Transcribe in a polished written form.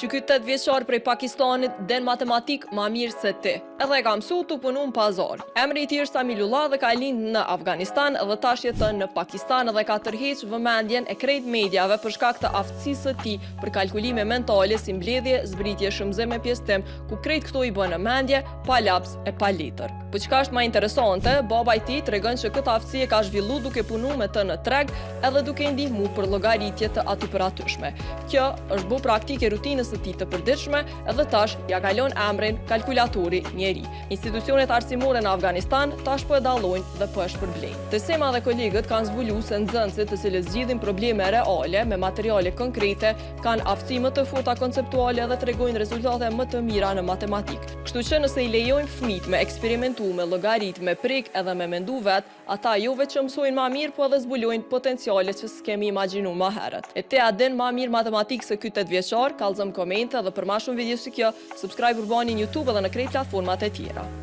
që ky 8 vjeçar prej Pakistanit den matematik ma mirë se ti. Edhe ka mësu të punu në pazar. Emri i tij është Samilullah dhe ka lind në Afganistan dhe tash jeton në Pakistan dhe ka tërheq vëmendjen e krejt mediave për shkak të aftësisë së tij për kalkulime mentale si mbledhje, zbritje, shëmzim e pjesëtim, ku krejt këto i bën në mendje, pa laps e pa letër. Po çka është më interesante, baba i tij tregon se këtë aftësi e ka zhvillu duke punu me të në treg edhe duke ndihmu për llogaritje të atypëratyshme. Kjo është bu praktike rutinës së tij të përditshme edhe tash ja kalon emrin kalkulatori njeri. Institucionet arsimore në Afganistan tash po e dallojnë dhe po e shpërblejnë. Tesema dhe kolegët kanë zbuluar se nxënësit të cilët zgjidhin probleme reale me materiale konkrete kanë aftësi më të forta konceptuale dhe tregojnë rezultate më të mira në matematikë. Kështu që nëse i lejojmë fëmijët me eksperimentu me llogarit, me prik edhe me mendu vet, ata jo vetë mësojnë ma mirë, po edhe zbulojnë potenciale që s'kemi imagjinu ma herët. E te a din ma mirë matematikë se ky 8 vjeçar, kallëzëm komente dhe për ma shumë video si kjo, subscribe urbani në YouTube edhe në krejt platformat e tjera.